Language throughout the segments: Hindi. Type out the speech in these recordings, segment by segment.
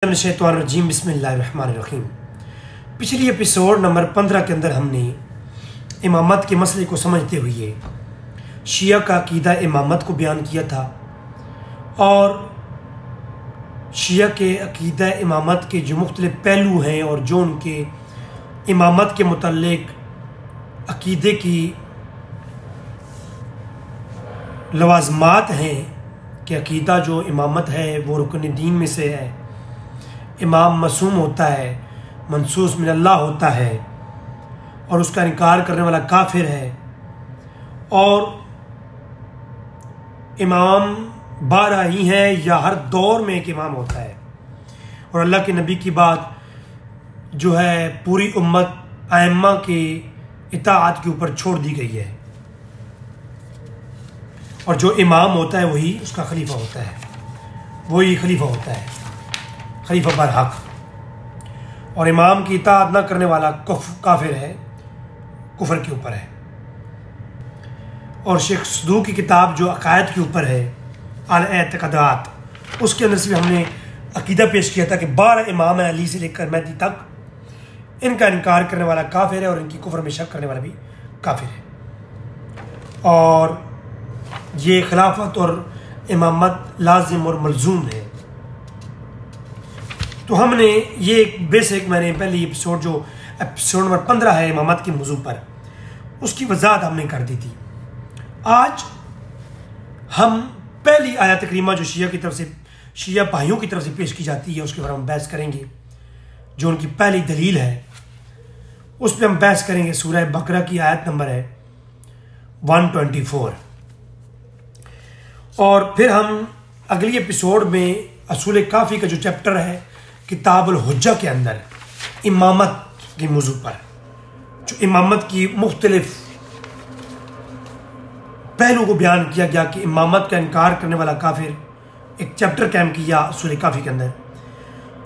शैतानुर्रजीम बिस्मिल्लाहिर्रहमानिर्रहीम। पिछली एपिसोड नंबर 15 के अंदर हमने इमामत के मसले को समझते हुए शिया का अकीदा इमामत को बयान किया था और शिया के अकीदा इमामत के जो मुख्तलिफ पहलू हैं और जो उनके इमामत के मुतल्लिक अकीदे की लवाज़मात हैं कि अकीदा जो इमामत है वो रुकन दीन में से है। इमाम मासूम होता है, मनसूस मिन अल्लाह होता है और उसका इनकार करने वाला काफिर है। और इमाम 12 ही है या हर दौर में एक इमाम होता है और अल्लाह के नबी की बात जो है पूरी उम्मत आइम्मा के इताअत के ऊपर छोड़ दी गई है और जो इमाम होता है वही उसका खलीफा होता है, वही खलीफा होता है, खलीफा पर हक। और इमाम की इताअत न करने वाला काफिर है, कुफर के ऊपर है। और शेख सदूक की किताब जो अकायद के ऊपर है अल-एतक़ादात, उसके अंदर से हमने अकीदा पेश किया था कि 12 इमाम हैं अली से लेकर मेहदी तक, इनका इनकार करने वाला काफिर है और इनकी कुफर में शक करने वाला भी काफिर है। और ये खिलाफत और इमामत लाजिम और मलजूम है। तो हमने ये एक बेसिक, मैंने पहली एपिसोड जो एपिसोड नंबर 15 है इमामत के मौजू पर, उसकी वजाहत हमने कर दी थी। आज हम पहली आयत करीमा जो शिया की तरफ से, शिया भाइयों की तरफ से पेश की जाती है, उसके बारे में बहस करेंगे। जो उनकी पहली दलील है उस पर हम बहस करेंगे। सूरह बकरा की आयत नंबर है 124। और फिर हम अगली एपिसोड में असूल काफ़ी का जो चैप्टर है किताबुल हुज्जा के अंदर इमामत के मौजू पर, जो इमामत की मुख्तलिफ पहलू को बयान किया गया कि इमामत का इनकार करने वाला काफिर, एक चैप्टर कैम किया असूल काफ़ी के अंदर।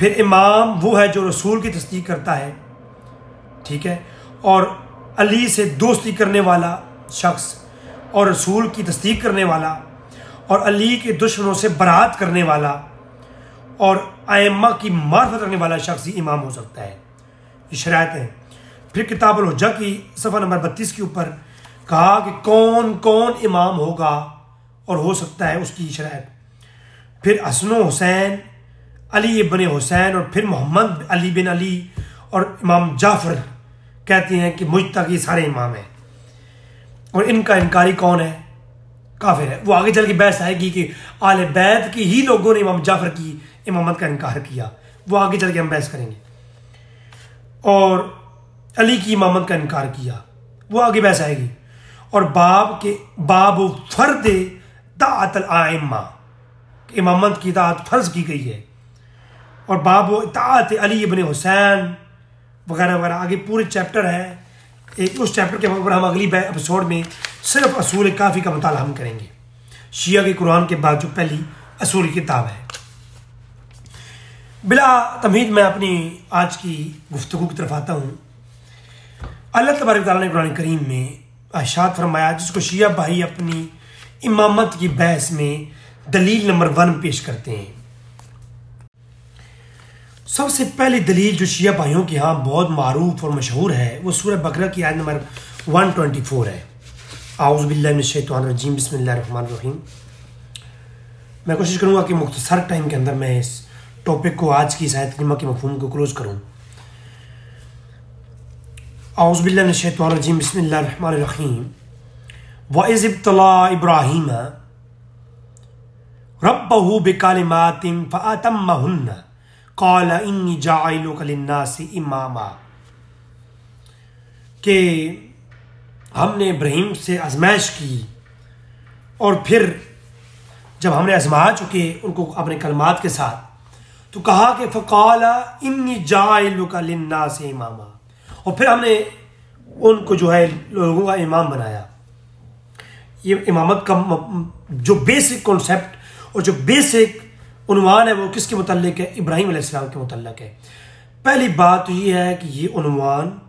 फिर इमाम वो है जो रसूल की तस्दीक करता है, ठीक है, और अली से दोस्ती करने वाला शख्स और रसूल की तस्दीक करने वाला और अली के दुश्मनों से बरात करने वाला और आइम्मा की मार्फत रखने वाला शख्स ही इमाम हो सकता है। ये शरायत है। फिर किताबुल हुज्जा की सफ़ा नंबर 32 के ऊपर कहा कि कौन कौन इमाम होगा और हो सकता है, उसकी शरायत। फिर हसन हुसैन, अली इब्न हुसैन और फिर मोहम्मद अली बिन अली और इमाम जाफर कहते हैं कि मुझ तक ये सारे इमाम हैं और इनका इनकारी कौन है, काफिर है। वो आगे चल के बहस आएगी कि आले बैत की ही लोगों ने इमाम जाफर की इमामत का इनकार किया, वो आगे चल के हम बहस करेंगे। और अली की इमामत का इनकार किया, वो आगे बहस आएगी। और बाब फर्द ताअत आइम्मा, इमामत की ताअत फर्ज की गई है। और बाब ताअत अली इब्न हुसैन वगैरह वगैरह, आगे पूरे चैप्टर है। एक उस चैप्टर के ऊपर हम अगली एपिसोड में सिर्फ असूल काफ़ी का मुताला हम करेंगे, शिया के कुरान के बाद जो पहली असूल किताब है। बिला तमहीद मैं अपनी आज की गुफ्तगू की तरफ आता हूँ। अल्लाह तबारक तआला ने कुरान करीम में इरशाद फरमाया, जिसको शिया भाई अपनी इमामत की बहस में दलील नंबर 1 पेश करते हैं। सबसे पहली दलील जो शिया भाइयों के यहाँ बहुत मारूफ और मशहूर है वो सूरह बकरा की आयत नंबर 124 है। आऊज़ु बिल्लाहि मिनश शैतानिर रजीम, बिस्मिल्लाहिर्रहमानिर्रहीम। मैं कोशिश करूँगा कि मुख्तसर टाइम के अंदर मैं इस टॉपिक को, आज की इस आयत करीमा के मफ़हूम को क्लोज करूँ। आऊज़ु बिल्लाहि मिनश शैतानिर रजीम, बिस्मिल्लाहिर्रहमानिर्रहीम। व इज़ इब्तला इब्राहीम रब्बहू बिकलिमातिन फ़अतम्महुन्ना क़ाला इन्नी जाइलुका लिन्नासि इमामा, कि हमने इब्राहीम से आजमाइश की और फिर जब हमने आजमा चुके उनको अपने कलमात के साथ, तो कहा कि फ़क़ाला इन्नी जाइलुका लिन्नासि इमामा, और फिर हमने उनको जो है लोगों का इमाम बनाया। ये इमामत का जो बेसिक कॉन्सेप्ट और जो बेसिक उन्वान है वो किसके मुतल्लिक है, इब्राहीम अलैहिस्सलाम के मुतल्लिक है। पहली बात तो ये है कि ये उन्वान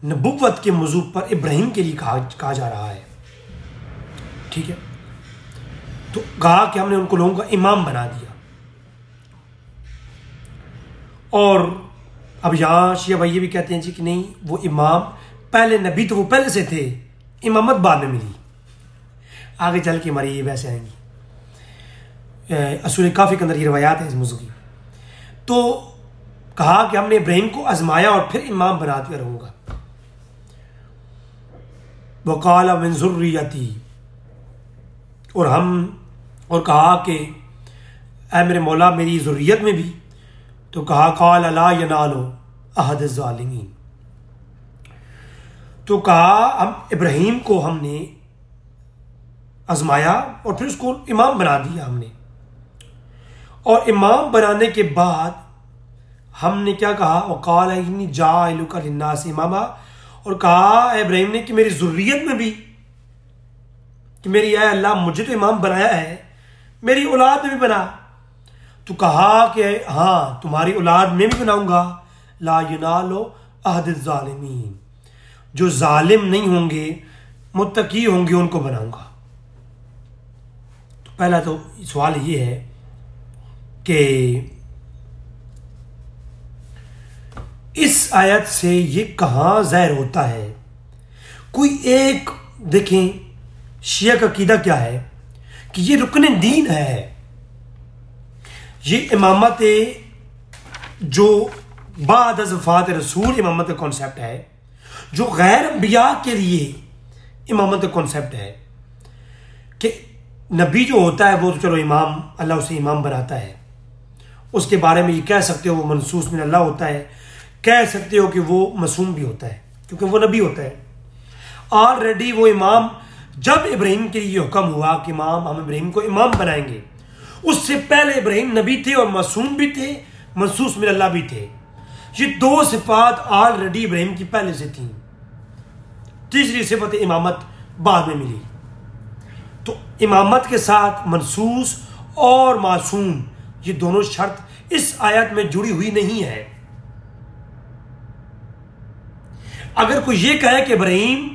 नबुव्वत के मौजू पर इब्राहीम के लिए कहा जा रहा है, ठीक है। तो कहा कि हमने उनको लोगों का इमाम बना दिया। और अब यहाँ शिया भाई ये भी कहते हैं जी कि नहीं, वो इमाम पहले नबी तो वो पहले से थे, इमामत बाद में मिली। आगे चल के हमारी ये वैसे आएंगी, असूल काफ़ी के अंदर ये रवायात है इस मौजू की। तो कहा कि हमने इब्राहिम को आजमाया और फिर इमाम बना दिया रहूँगा। वक़ाल मिन ज़ुर्रियती, और कहा कि ऐ मेरे मौला मेरी ज़ुर्रियत में भी। तो कहा क़ाल ला यनालु अहद ज़ालिमीन, तो कहा हम इब्राहिम को हमने आजमाया और फिर उसको इमाम बना दिया हमने। और इमाम बनाने के बाद हमने क्या कहा, वक़ाल इन्नी जाइलुका लिन्नास इमामा, और कहा इब्राहिम ने कि मेरी ज़ुर्रियत में भी, कि मेरी ऐ अल्लाह मुझे तो इमाम बनाया है, मेरी औलाद में भी बना। तो कहा कि हाँ तुम्हारी औलाद में भी बनाऊंगा। ला यनालु अहद ज़ालिमीन, जो जालिम नहीं होंगे मुत्तकी होंगे उनको बनाऊंगा। तो पहला तो सवाल ये है कि इस आयत से ये कहाँ ज़ाहिर होता है। कोई एक देखें शिया का अकीदा क्या है कि ये रुकने दीन है, ये इमामत जो बाद वफ़ात रसूल इमामत का कॉन्सेप्ट है, जो गैर अंबिया के लिए इमामत का कॉन्सेप्ट है कि नबी जो होता है वो तो चलो इमाम, अल्लाह उसे इमाम बनाता है, उसके बारे में ये कह सकते हो वो मनसूस मिन अल्लाह होता है, कह सकते हो कि वो मासूम भी होता है क्योंकि वो नबी होता है। ऑलरेडी वो इमाम, जब इब्राहिम के लिए हुक्म हुआ कि इमाम हम इब्राहिम को इमाम बनाएंगे, उससे पहले इब्राहिम नबी थे और मासूम भी थे, मनसूस मिन अल्लाह भी थे। ये दो सिफात ऑलरेडी इब्राहिम की पहले से थी। तीसरी सिफत इमामत बाद में मिली। तो इमामत के साथ मनसूस और मासूम ये दोनों शर्त इस आयत में जुड़ी हुई नहीं है। अगर कोई ये कहे कि इब्राहिम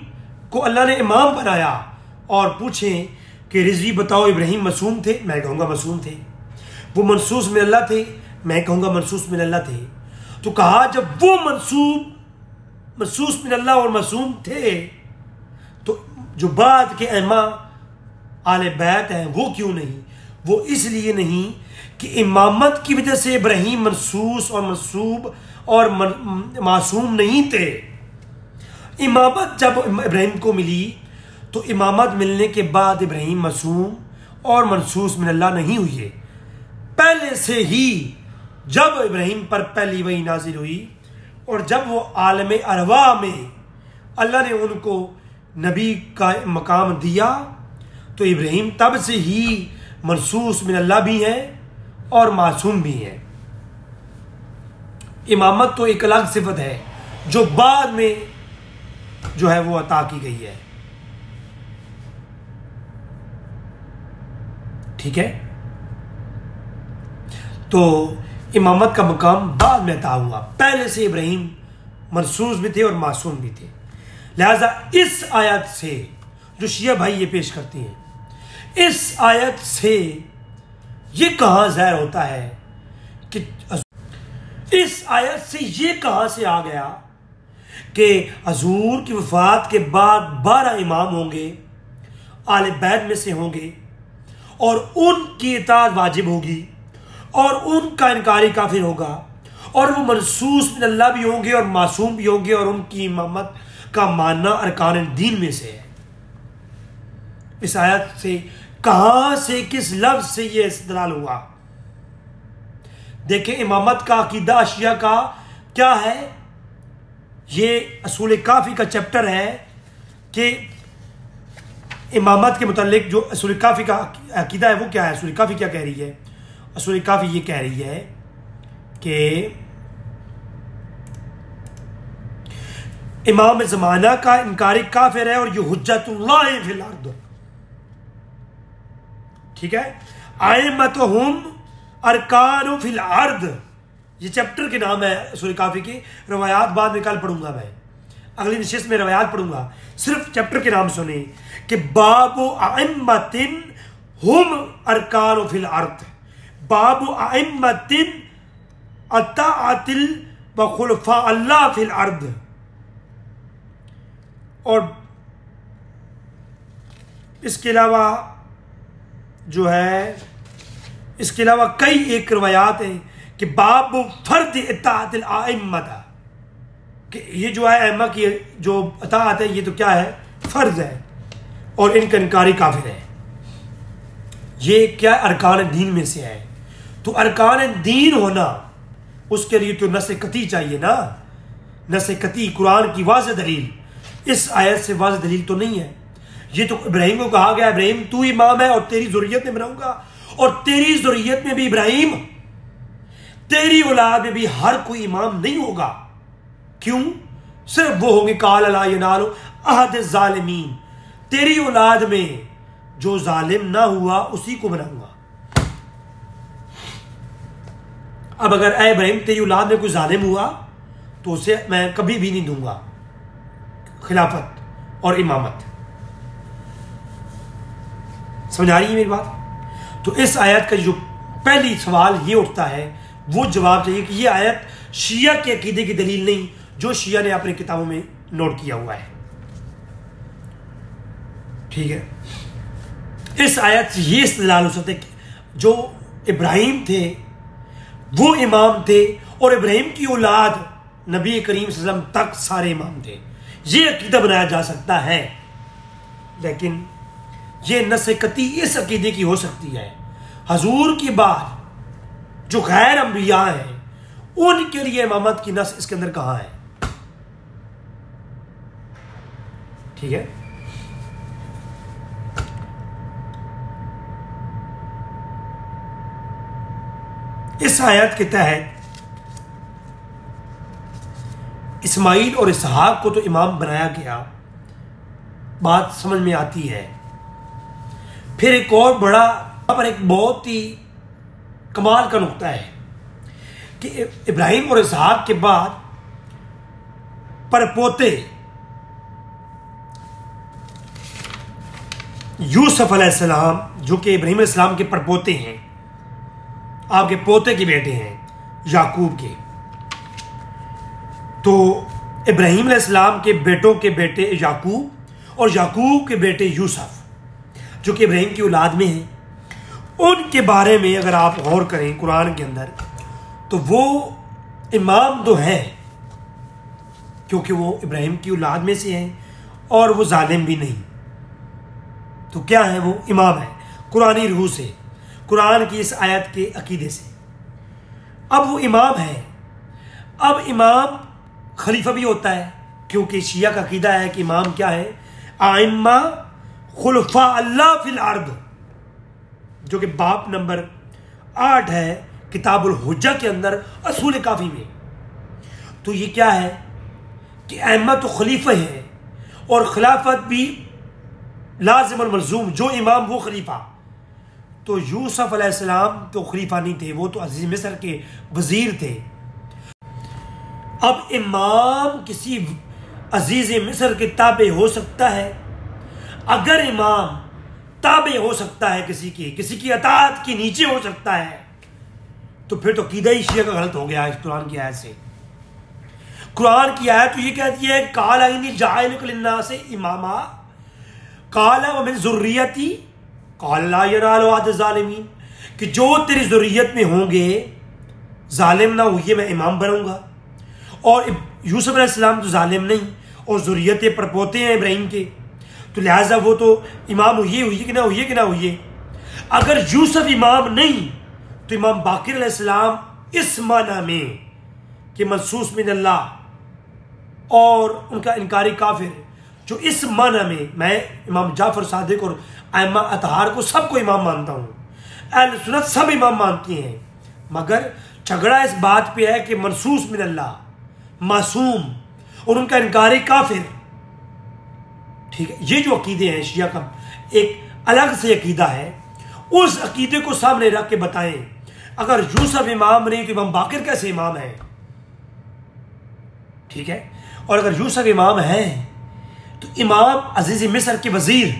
को अल्लाह ने इमाम बनाया और पूछें कि रिजवी बताओ इब्राहिम मासूम थे, मैं कहूँगा मासूम थे। वो मनसूस मिन अल्लाह थे, मैं कहूँगा मनसूस मिन अल्लाह थे। तो कहा जब वो मनसूस मिन अल्लाह और मासूम थे तो जो बाद के अइम्मा आले बैत हैं वो क्यों नहीं? वो इसलिए नहीं कि इमामत की वजह से इब्राहिम मनसूस और मनसूब और मासूम नहीं थे। इमामत जब इब्राहिम को मिली तो इमामत मिलने के बाद इब्राहिम मासूम और मनसूस मिन अल्लाह नहीं हुई है। पहले से ही जब इब्राहिम पर पहली वही नाजिल हुई और जब वो आलम अरवा में अल्लाह ने उनको नबी का मकाम दिया तो इब्राहिम तब से ही मनसूस मिन अल्लाह भी है और मासूम भी है। इमामत तो एक अलग सिफत है जो बाद में जो है वो अता की गई है। ठीक है, तो इमामत का मकाम बाद में अता हुआ, पहले से इब्राहिम मनसूस भी थे और मासूम भी थे। लिहाजा इस आयत से जो शिया भाई ये पेश करती हैं, इस आयत से ये कहां ज़ाहिर होता है कि इस आयत से ये कहां से आ गया कि हजूर की वफात के बाद 12 इमाम होंगे, आले बैत में से होंगे और उनकी इताअत वाजिब होगी और उनका इनकारी काफिर होगा और वो मनसूस मिन अल्लाह भी होंगे और मासूम भी होंगे और उनकी इमामत का मानना अरकान दीन में से है। इस आयत से कहां से, किस लफ्ज से यह इस्तेदलाल हुआ? देखें इमामत का अकीदा अशिया का क्या है। ये असूल काफ़ी का चैप्टर है कि इमामत के मुतालिक जो असूल काफ़ी का अकीदा है वो क्या है। असूल काफ़ी क्या कह रही है? असूल काफ़ी ये कह रही है कि इमाम ज़माना का इनकारी काफिर है और ये हुज्जतुल्लाह फिल अर्द। ठीक है, आइम्मतुहुम अरकानु फिल अर्द, ये चैप्टर के नाम है सूरह काफी की। रवायात बाद में कल पढ़ूंगा, मैं अगली नशिस्त में रवायात पढ़ूंगा। सिर्फ चैप्टर के नाम सुने कि बाबु आइम्मतिन हुम अरकानु फिल अर्द, बाबु आइम्मतिन अताअतिल व खुलफा अल्लाह फिल अर्द, और इसके अलावा जो है, इसके अलावा कई एक रवायात हैं कि बाब फर्द इताअतिल आइम्मता, कि ये जो है अइम्मा की जो अताअत है ये तो क्या है, फर्ज है, और इनका इनकारी काफिर है। ये क्या अरकान दीन में से है। तो अरकान दीन होना, उसके लिए तो नस कती चाहिए ना, नस कती कुरान की वाज़ेह दलील। इस आयत से वाज़ेह दलील तो नहीं है। ये तो इब्राहिम को कहा गया, इब्राहिम तू इमाम है और तेरी ज़ुर्रियत में बनाऊंगा, और तेरी ज़ुर्रियत में भी इब्राहिम, तेरी औलाद में भी हर कोई इमाम नहीं होगा। क्यों? सिर्फ वो होंगे काल ला यनालु अहद ज़ालिमीन, तेरी औलाद में जो जालिम ना हुआ उसी को बनाऊंगा। अब अगर ऐ इब्राहिम तेरी औलाद में कोई जालिम हुआ तो उसे मैं कभी भी नहीं दूंगा खिलाफत और इमामत। समझ आ रही है मेरी बात? तो इस आयत का जो पहली सवाल ये उठता है वो जवाब चाहिए कि ये आयत शिया के अकीदे की दलील नहीं, जो शिया ने अपनी किताबों में नोट किया हुआ है। ठीक है, इस आयत से ये इस्तेदलाल हो सकता है कि जो इब्राहिम थे वो इमाम थे, और इब्राहिम की औलाद नबी करीम सल्लल्लाहु अलैहि वसल्लम तक सारे इमाम थे। ये अकीदा बनाया जा सकता है, लेकिन ये नस्कती इस अकीदे की हो सकती है हजूर की बाद जो गैर अंबिया हैं उनके लिए इमामत की नस इसके अंदर कहां है। ठीक है, इस आयत के तहत इस्माइल और इसहाक को तो इमाम बनाया गया, बात समझ में आती है। फिर एक और बड़ा पर एक बहुत ही कमाल का नुक्ता है कि इब्राहिम और इसहाक के बाद परपोते यूसुफ अलैहिस्सलाम, जो कि इब्राहिम अलैहिस्सलाम के परपोते हैं, आपके पोते के बेटे हैं याकूब के, तो इब्राहिम अलैहिस्सलाम के बेटों के बेटे याकूब और याकूब के बेटे यूसुफ जो कि इब्राहिम की औलाद में हैं, उनके बारे में अगर आप गौर करें कुरान के अंदर तो वो इमाम तो हैं क्योंकि वो इब्राहिम की औलाद में से हैं और वो जालिम भी नहीं। तो क्या है? वो इमाम है कुरानी रूह से, कुरान की इस आयत के अकीदे से। अब वो इमाम है। अब इमाम खलीफा भी होता है क्योंकि शिया का अकीदा है कि इमाम क्या है? आइम्मा खुलफा अल्लाह फिल अर्द, जो कि बाप नंबर 8 है किताबुल हुज्जा के अंदर असूल काफी में। तो ये क्या है कि अइम्मा तो खलीफा है और खिलाफत भी लाजिम और मलजूम, जो इमाम वो खलीफा। तो यूसुफ अलैहिस्सलाम तो खलीफा नहीं थे, वो तो अजीज मिस्र के वजीर थे। अब इमाम किसी अजीज मिस्र के ताबे हो सकता है। अगर इमाम ताबे हो सकता है किसी की अताअत के नीचे हो सकता है, तो फिर तो अकीदा ही शिया का गलत हो गया इस कुरान की आयत से। कुरान की आयत तो ये कहती है काला इन्नी जाइलुका लिन्नास इमामा काला व मिन ज़ुर्रियती काला ला यनालु अहद ज़ालिमीन, कि जो तेरी ज़ुर्रियत में होंगे जालिम ना हुई मैं इमाम बनाऊंगा। और यूसुफ अलैहिस्सलाम तो जालिम नहीं और ज़ुर्रियत परपोते हैं इब्राहिम के, तो लिहाजा वो तो इमाम हुई कि ना हुई। अगर यूसुफ इमाम नहीं तो इमाम बाकिर अलैहिस्सलाम इस माना में कि मनसूस मिन अल्लाह और उनका इनकारी काफिर, जो इस माना में मैं इमाम जाफर सादिक और अइम्मा अतहार को सबको इमाम मानता हूँ, अहले सुन्नत सब इमाम मानती हैं, मगर झगड़ा इस बात पे है कि मनसूस मिन अल्लाह मासूम और उनका इनकारी काफिर। ठीक है, ये जो अकीदे हैं शिया का एक अलग से अकीदा है, उस अकीदे को सामने रख के बताएं अगर यूसुफ इमाम नहीं तो इमाम बाकिर कैसे इमाम है। ठीक है, और अगर यूसुफ इमाम है तो इमाम अजीज मिस्र के वजीर,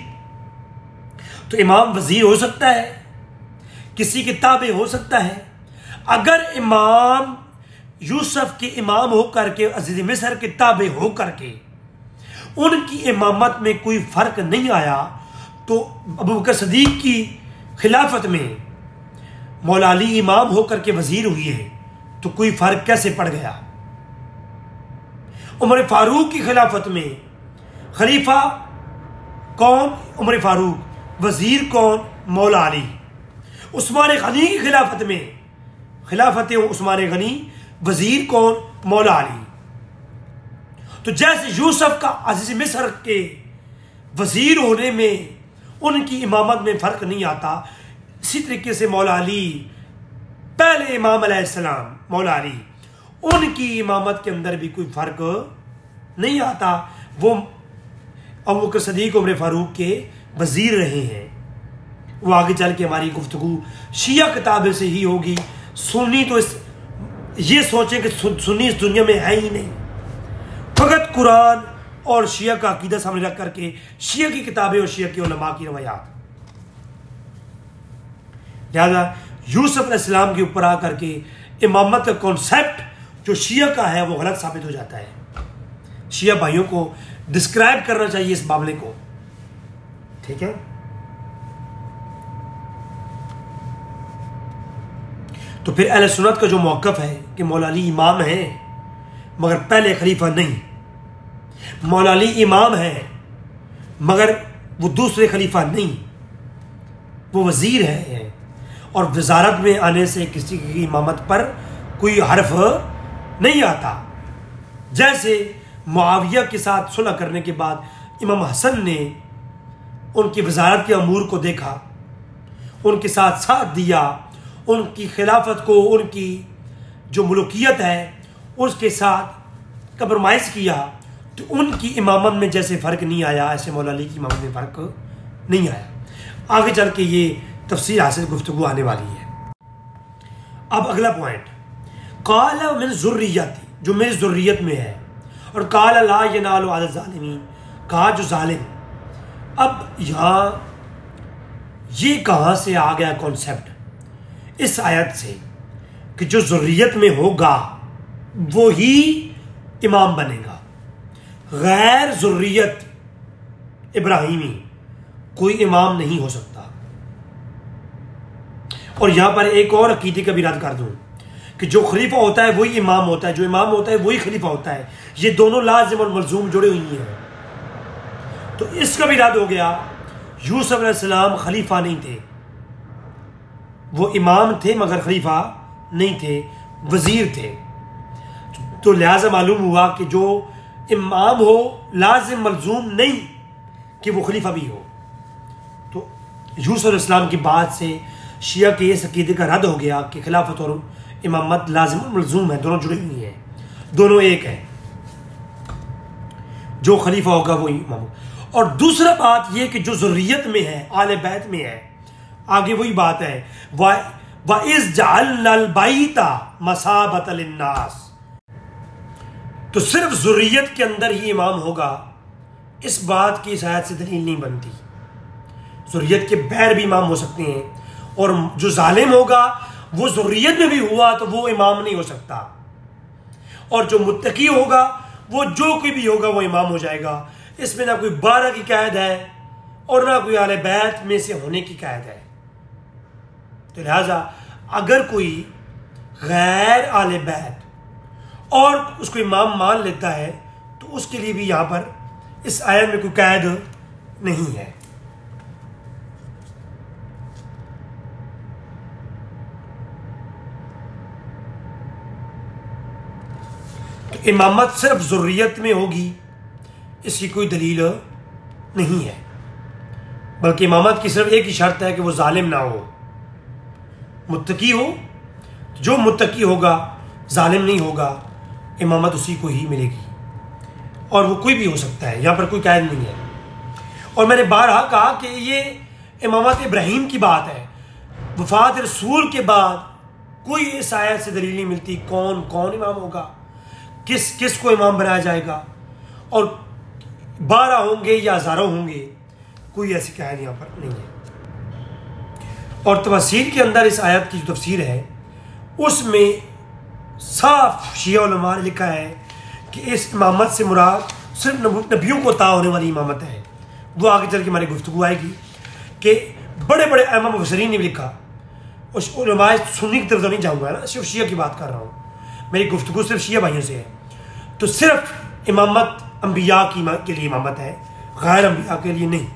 तो इमाम वजीर हो सकता है, किसी के ताबे हो सकता है। अगर इमाम यूसुफ के इमाम होकर के, अजीज मिस्र के ताबे होकर के उनकी इमामत में कोई फर्क नहीं आया, तो अबू बकर सदीक की खिलाफत में मौला अली इमाम होकर के वजीर हुए तो कोई फर्क कैसे पड़ गया? उमर फारूक की खिलाफत में खलीफा कौन? उमर फारूक। वजीर कौन? मौला अली। उस्मान गनी की खिलाफत में खिलाफत उस्मान गनी, वजीर कौन? मौला अली। तो जैसे यूसुफ का अजीज मिस्र के वजीर होने में उनकी इमामत में फर्क नहीं आता, इसी तरीके से मौला अली पहले इमाम अलैहिस्सलाम मौला अली, उनकी इमामत के अंदर भी कोई फर्क नहीं आता। वो अबू बकर सदीक उमर फारूक के वजीर रहे हैं। वो आगे चल के हमारी गुफ्तगू शिया किताबें से ही होगी। सुन्नी तो ये सोचें कि सुन्नी इस दुनिया में है ही नहीं, फकत कुरान और शिया का अकीदा सामने रख करके शिया की किताबें और शिया की उलमा की रवायात। लिहाजा यूसुफ अलैहिस्सलाम के ऊपर आकर के इमामत का कॉन्सेप्ट जो शिया का है वो गलत साबित हो जाता है। शिया भाइयों को डिस्क्राइब करना चाहिए इस मामले को, ठीक है। तो फिर अहले सुन्नत का जो मौक़िफ़ है कि मौला अली इमाम है मगर पहले खलीफा नहीं, मौला अली इमाम है मगर वो दूसरे खलीफा नहीं, वो वजीर है और वजारत में आने से किसी की इमामत पर कोई हर्फ नहीं आता। जैसे मुआविया के साथ सुलह करने के बाद इमाम हसन ने उनकी वजारत के अमूर को देखा, उनके साथ साथ दिया, उनकी खिलाफत को, उनकी जो मुल्कियत है उसके साथ कंप्रोमाइज़ किया, तो उनकी इमामत में जैसे फ़र्क नहीं आया ऐसे मौला अली की इमामत में फ़र्क नहीं आया। आगे चल के ये तफसील हासिल गुफ्तगू आने वाली है। अब अगला पॉइंट, काला मिन ज़ुर्रियती, जो मेरी ज़ुर्रियत में है, और काला ला यनालु अल ज़ालिमीन, कहा जो जालिम। अब यहाँ ये कहाँ से आ गया कॉन्सेप्ट? इस आयत से कि जो ज़ुर्रियत में होगा वो ही इमाम बनेगा, गैर ज़ुर्रियत इब्राहिमी कोई इमाम नहीं हो सकता। और यहां पर एक और अकीदे का भी रद्द कर दूं कि जो खलीफा होता है वही इमाम होता है, जो इमाम होता है वही खलीफा होता है। ये दोनों लाजिम और मलजूम जुड़े हुई हैं। तो इसका भी रद्द हो गया। यूसुफ अलैहिस्सलाम खलीफा नहीं थे, वो इमाम थे मगर खलीफा नहीं थे, वजीर थे। तो लिहाजा मालूम हुआ कि जो इमाम हो लाजिम मलजूम नहीं कि वो खलीफा भी हो। तो यूसुफ अलैहिस्सलाम की बात से शिया के इस अकीदे का रद्द हो गया कि खिलाफत और इमामत लाजिम और मलजूम है, दोनों जुड़ी हुई हैं, दोनों एक है, जो खलीफा होगा वो इमाम। और दूसरा बात यह कि जो ज़ुर्रियत में है, आले बैत में है, आगे वही बात है, व इज़ जअलनल बैता मसाबतल लिन्नास। तो सिर्फ ज़ुर्रियत के अंदर ही इमाम होगा, इस बात की शायद से दलील नहीं बनती। ज़ुर्रियत के बैर भी इमाम हो सकते हैं, और जो जालिम होगा वो ज़ुर्रियत में भी हुआ तो वो इमाम नहीं हो सकता। और जो मुत्तकी होगा वो जो कोई भी होगा वो इमाम हो जाएगा। इसमें ना कोई 12 की कैद है और ना कोई आले बैत में से होने की कैद है। तो लिहाजा अगर कोई गैर आले बैत और उसको इमाम मान लेता है तो उसके लिए भी यहां पर इस आयत में कोई कैद नहीं है। तो इमामत सिर्फ ज़ुर्रियत में होगी, इसकी कोई दलील नहीं है, बल्कि इमामत की सिर्फ एक ही शर्त है कि वो जालिम ना हो, मुत्तकी हो। जो मुत्तकी होगा, जालिम नहीं होगा, इमामत उसी को ही मिलेगी, और वो कोई भी हो सकता है, यहाँ पर कोई कैद नहीं है। और मैंने बारहा कहा कि ये इमामत इब्राहीम की बात है, वफात रसूल के बाद कोई इस आयत से दलील नहीं मिलती कौन कौन इमाम होगा, किस किस को इमाम बनाया जाएगा, और 12 होंगे या हज़ारों होंगे, कोई ऐसी कैद यहाँ पर नहीं है। और तफसीर के अंदर इस आयत की जो तफसीर है उसमें साफ शिया उलमा ने लिखा है कि इस इमामत से मुराद सिर्फ नबियों को अता होने वाली इमामत है। वो आगे चल के हमारी गुफ्तगू आएगी कि बड़े बड़े इमाम मुफस्सिरीन ने भी लिखा। उस उलमा सुन्नी की तरफ तो नहीं जाऊँगा ना, सिर्फ शिया की बात कर रहा हूँ, मेरी गुफ्तगू सिर्फ शिया भाइयों से है। तो सिर्फ इमामत अम्बिया के लिए इमामत है, गैर अम्बिया के लिए नहीं।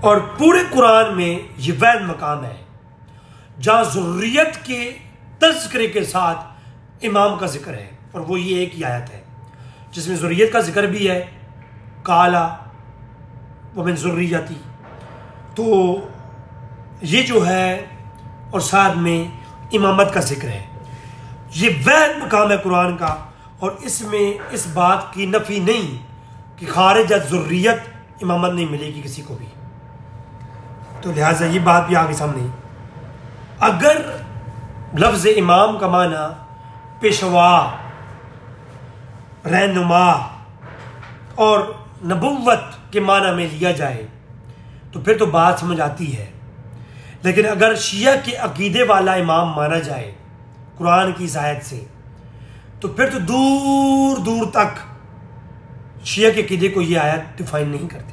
और पूरे कुरान में ये वैध मकाम है जहाँ ज़ुर्रियत के तज़किरे के साथ इमाम का जिक्र है, और वो ये एक ही आयत है जिसमें ज़ुर्रियत का जिक्र भी है, काला व मिन ज़ुर्रियती। तो ये जो है, और साथ में इमामत का जिक्र है। ये वैध मकाम है कुरान का, और इसमें इस बात की नफ़ी नहीं कि खारिज ज़ुर्रियत इमामत नहीं मिलेगी किसी को भी। तो लिहाजा ये बात भी आगे सामने, अगर लफ्ज़ इमाम का माना पेशवा, रहनुमा और नबुव्वत के माना में लिया जाए तो फिर तो बात समझ आती है। लेकिन अगर शिया के अकीदे वाला इमाम माना जाए कुरान की इस आयत से, तो फिर तो दूर दूर तक शिया के अकीदे को ये आयत डिफाइन नहीं करती।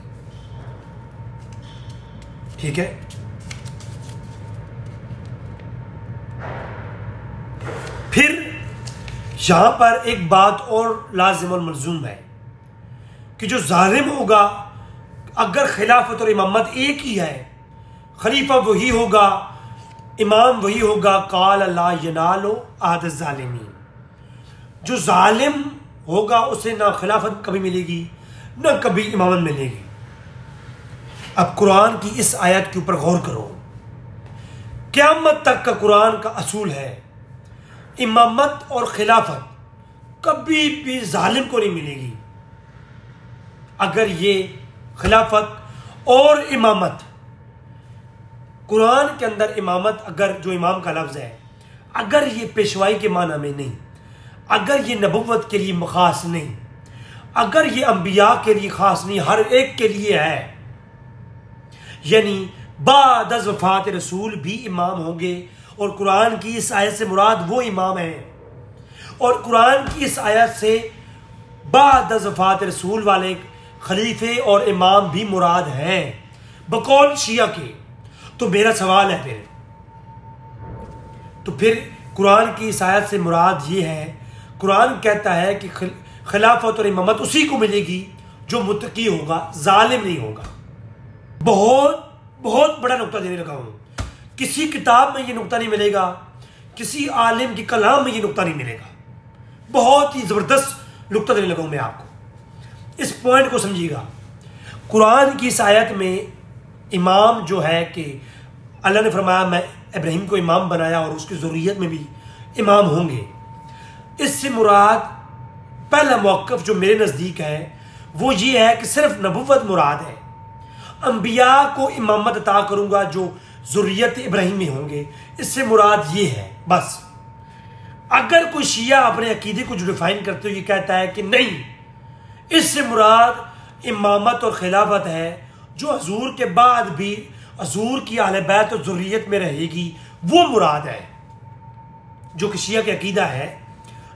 ठीक है, फिर यहां पर एक बात और लाजिम और मलजूम है कि जो जालिम होगा, अगर खिलाफत और इमामत एक ही है, खलीफा वही होगा, इमाम वही होगा, काल ला यनालो आद ज़ालिमीन। जो जालिम होगा उसे ना खिलाफत कभी मिलेगी ना कभी इमामत मिलेगी। अब कुरान की इस आयत के ऊपर गौर करो। क़यामत तक का कुरान का असूल है इमामत और खिलाफत कभी भी जालिम को नहीं मिलेगी। अगर ये खिलाफत और इमामत, कुरान के अंदर इमामत, अगर जो इमाम का लफ्ज़ है, अगर ये पेशवाई के माना में नहीं, अगर ये नबुव्वत के लिए ख़ास नहीं, अगर ये अंबिया के लिए ख़ास नहीं, हर एक के लिए है, यानी बाद अज़ वफ़ात रसूल भी इमाम होंगे। और कुरान की इस आयत से मुराद वो इमाम है, और कुरान की इस आयत से बाद अज़ वफ़ात रसूल वाले खलीफे और इमाम भी मुराद हैं बकौल शिया के। तो मेरा सवाल है फिर कुरान की इस आयत से मुराद ये है, कुरान कहता है कि खिलाफत और इमामत उसी को मिलेगी जो मुत्तकी होगा, जालिम नहीं होगा। बहुत बहुत बड़ा नुक्ता देने लगा हूं। किसी किताब में ये नुक्ता नहीं मिलेगा, किसी आलिम की कलाम में ये नुक्ता नहीं मिलेगा। बहुत ही ज़बरदस्त नुक्ता देने लगा हूं मैं आपको। इस पॉइंट को समझिएगा। कुरान की इस आयत में इमाम जो है कि अल्लाह ने फरमाया मैं इब्राहिम को इमाम बनाया और उसकी ज़ुर्रियत में भी इमाम होंगे। इससे मुराद पहला मौक़िफ़ जो मेरे नज़दीक है वो ये है कि सिर्फ नबुव्वत मुराद है। अंबिया को इमामत अता करूँगा जो ज़ुर्रियत इब्राहिम में होंगे, इससे मुराद ये है बस। अगर कोई शिया अपने अकीदे को जो डिफाइन करते हुए ये कहता है कि नहीं, इससे मुराद इमामत और खिलाफत है जो हजूर के बाद भी हजूर की अहले बैत और ज़ुर्रियत में रहेगी, वो मुराद है। जो कि शिया का अकीदा है,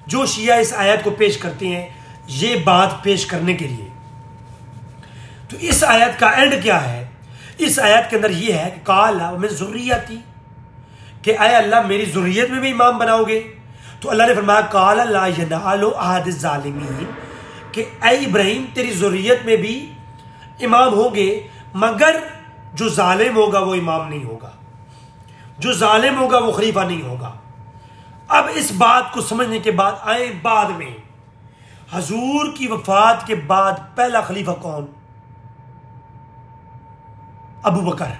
जो शिया इस आयत को पेश करते हैं ये बात पेश करने के लिए। तो इस आयत का एंड क्या है? इस आयत के अंदर ये है कि काला मैं ज़ुर्रियती, कि आए अल्लाह मेरी ज़ुर्रियत में भी इमाम बनाओगे? तो अल्लाह ने फरमाया काला ला यनालो अहद ज़ालिमीन, कि ऐ इब्राहिम तेरी ज़ुर्रियत में भी इमाम होंगे, मगर जो जालिम होगा वो इमाम नहीं होगा, जो जालिम होगा वो खलीफा नहीं होगा। अब इस बात को समझने के बाद आए बाद में हजूर की वफात के बाद पहला खलीफा कौन? अबू बकर।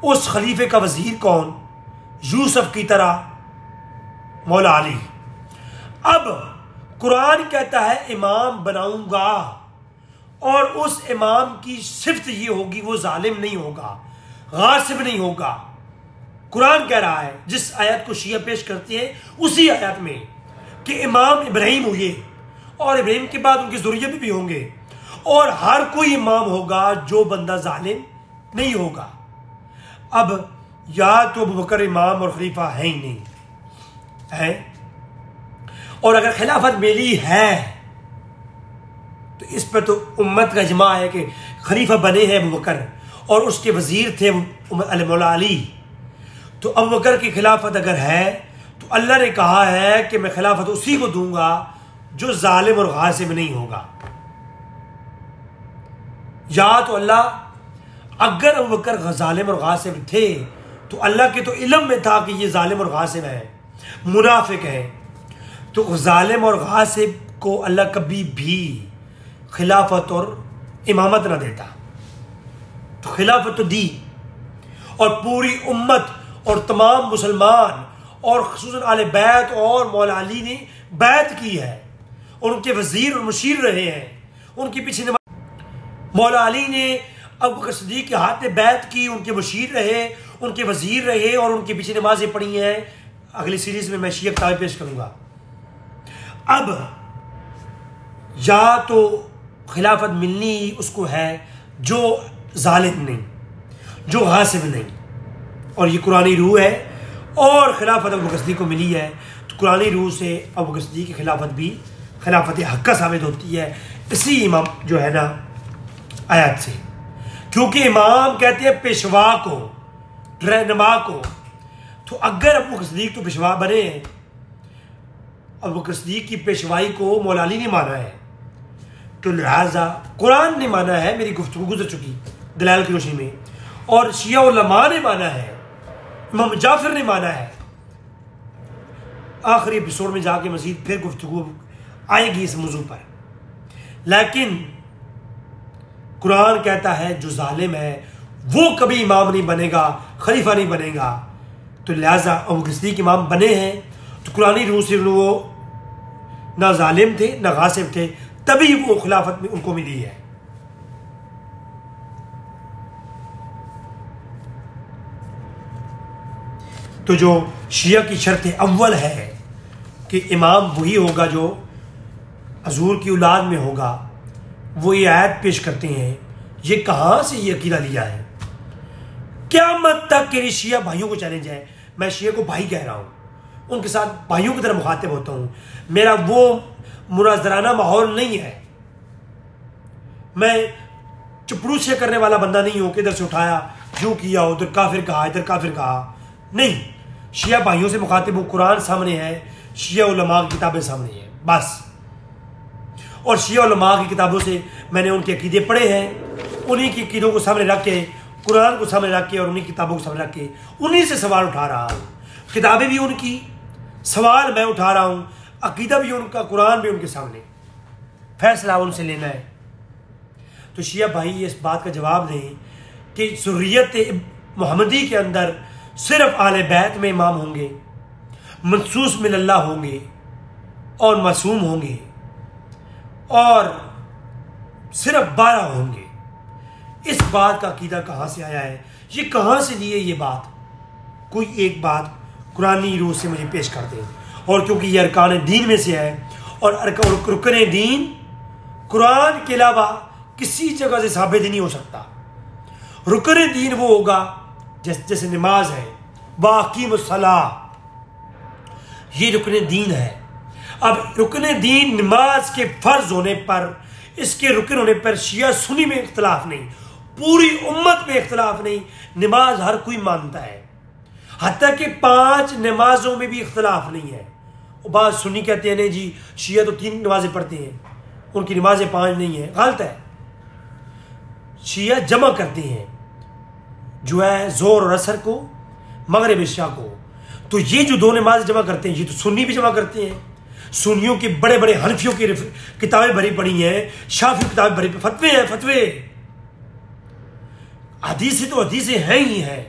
उस खलीफे का वजीर कौन? यूसुफ की तरह मौला अली। अब कुरान कहता है इमाम बनाऊंगा, और उस इमाम की सिफ्त ये होगी वो जालिम नहीं होगा, गासिब नहीं होगा। कुरान कह रहा है, जिस आयत को शिया पेश करते हैं उसी आयत में, कि इमाम इब्राहिम हुए और इब्राहिम के बाद उनकी ज़ुर्रियत भी होंगे, और हर कोई इमाम होगा जो बंदा जालिम नहीं होगा। अब या तो अबू बकर इमाम और खलीफा है ही नहीं है, और अगर खिलाफत मिली है तो इस पर तो उम्मत का इजमा है कि खलीफा बने हैं अबू बकर और उसके वजीर थे मौला अली। तो अबू बकर की खिलाफत अगर है तो अल्लाह ने कहा है कि मैं खिलाफत उसी को दूंगा जो जालिम और गासिब नहीं होगा। या तो अल्लाह अगर अबू बकर जालिम और गासिब थे तो अल्लाह के तो इल्म में था कि ये जालिम और गासिब है, मुनाफिक है, तो जालिम और गासिब को अल्लाह कभी भी खिलाफत और इमामत ना देता। तो खिलाफत तो दी और पूरी उम्मत और तमाम मुसलमान और खुसूसन आले बैत और मौला अली ने बैत की है, उनके वजीर और मुशीर रहे हैं, उनके पीछे मौला अली ने अबू बकर सिद्दीक के हाथ में बैत की, उनके मुशीर रहे, उनके वजीर रहे और उनके पीछे नमाजें पढ़ी हैं। अगली सीरीज में मैं शिया किताबें पेश करूंगा। अब या तो खिलाफत मिलनी उसको है जो जालिम नहीं, जो गासिब नहीं, और ये कुरानी रूह है, और खिलाफत अबू बकर सिद्दीक को मिली है तो कुरानी रूह से अबू बकर सिद्दीक की खिलाफत भी खिलाफत हक्का साबित होती है इसी इमाम जो है ना आयत से। क्योंकि इमाम कहते हैं पेशवा को, रहनुमा को। तो अगर अबू बकर सिद्दीक तो पेशवा बने हैं, अबू बकर सिद्दीक की पेशवाई को मौला अली ने माना है, तो लिहाजा कुरान ने माना है, मेरी गुफ्तगू गुजर चुकी दलाल की रोशनी में, और शिया उलमा ने माना है, इमाम जाफर ने माना है। आखिरी एपिसोड में जाके मजीद फिर गुफ्तगू आएगी इस मौजू पर। लेकिन कुरान कहता है जो जालिम है वो कभी इमाम नहीं बनेगा, खलीफा नहीं बनेगा। तो लिहाजा अबू बकर सिद्दीक इमाम बने हैं तो कुरानी रूह से वो ना जालिम थे ना गासिब थे, तभी वो खिलाफत में उनको मिली है। तो जो शिया की शर्त अव्वल है कि इमाम वही होगा जो हजूर की औलाद में होगा, वो ये आयत पेश करते हैं। ये कहाँ से ये अकीदा लिया है? क़यामत तक के शिया भाइयों को चैलेंज है। मैं शिया को भाई कह रहा हूँ, उनके साथ भाइयों की तरह मुखातिब होता हूँ। मेरा वो मुनाजराना माहौल नहीं है, मैं चपड़ूसे करने वाला बंदा नहीं हूँ कि इधर से उठाया यूँ किया, उधर काफिर कहा, इधर काफिर कहा। नहीं, शिया भाइयों से मुखातिब हूँ। कुरान सामने है, शिया उलमा की किताबें सामने हैं, बस। और शिया उलमा की किताबों से मैंने उनके अकीदे पढ़े हैं, उन्हीं की अकीदों को सामने रख के, कुरान को सामने रख के और उन्हीं किताबों को सामने रख के उन्हीं से सवाल उठा रहा हूँ। किताबें भी उनकी, सवाल मैं उठा रहा हूँ, अकीदा भी उनका, कुरान भी उनके सामने, फैसला उनसे लेना है। तो शिया भाई इस बात का जवाब दें कि ज़ुर्रियत मोहम्मदी के अंदर सिर्फ आले बैत में इमाम होंगे, मनसूस मिनल्लाह होंगे और मासूम होंगे, और सिर्फ 12 होंगे। इस बात का अकीदा कहाँ से आया है? ये कहाँ से लिए ये बात? कोई एक बात कुरानी रूह से मुझे पेश कर दें। और क्योंकि ये अरकान दीन में से है और रुकन दीन कुरान के अलावा किसी जगह से साबित ही नहीं हो सकता। रुकन दीन वो होगा जैसे नमाज है, वाक़ीम सलाह, ये रुकन दीन है। अब रुकन दीन नमाज के फर्ज होने पर, इसके रुकन होने पर शिया सुन्नी में इख्तलाफ नहीं, पूरी उम्मत में इख्तलाफ नहीं, नमाज हर कोई मानता है। हत्ता कि 5 नमाजों में भी इख्तलाफ नहीं है। बात सुन्नी कहते हैं नहीं जी शिया तो 3 नमाजें पढ़ते हैं, उनकी नमाजें 5 नहीं है, गलत है। शिया जमा करते हैं जो है जोर और असर को, मगरिब इशा को। तो ये जो 2 नमाज जमा करते हैं ये तो सुन्नी भी जमा करते हैं। सुन्नियों के बड़े बड़े हनफियों की किताबें भरी पड़ी हैं, शाफी किताबें भरी, फतवे हैं, फतवे। हदीसें तो हदीसें हैं ही हैं,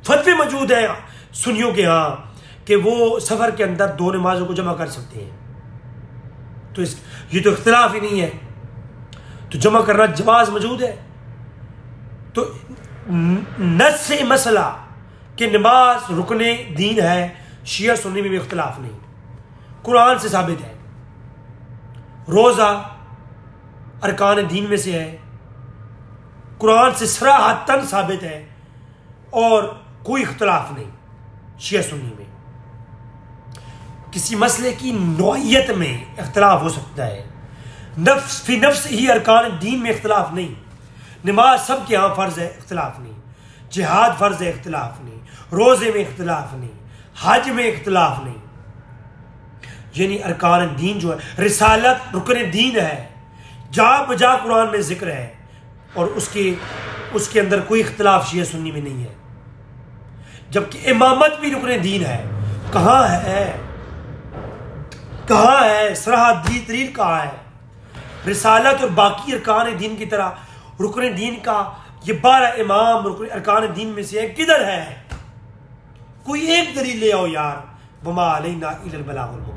फतवे मौजूद हैं सुन्नियों के यहाँ कि वो सफर के अंदर 2 नमाजों को जमा कर सकते हैं। तो ये तो इख्तिलाफ ही नहीं है, तो जमा करना जवाज मौजूद है। तो नस से मसला कि नमाज रुकने दीन है, शिया सुन्नी में भी इख्तिलाफ नहीं, कुरान से साबित है। रोज़ा अरकान दीन में से है, कुरान से सराहतन साबित है, और कोई इख्तिलाफ नहीं शिया सुन्नी में। किसी मसले की नौइयत में इख्तलाफ हो सकता है, नफ्स फी नफ्स ही अरकान दीन में इख्तलाफ नहीं। नमाज सब के यहाँ फ़र्ज़ है, इख्तलाफ नहीं। जिहाद फ़र्ज़ है, इख्तलाफ नहीं। रोज़े में इख्तलाफ नहीं, हज में इख्तलाफ नहीं। यानी अरकान दीन जो है, रिसालत रुकन दीन है, जा बजा कुरान में जिक्र है, और उसके अंदर कोई इख्तलाफ शिया सुन्नी में नहीं है। जबकि इमामत भी रुकन दीन है। कहाँ है सरहा दलील कहाँ है? रिसालत और बाकी अरकान दीन की तरह रुकन दीन का ये 12 इमाम रुकन अरकान दीन में से है, किधर है? कोई एक दलील ले आओ यार। वमा अलैना इल्लल बलागुल मुबीन।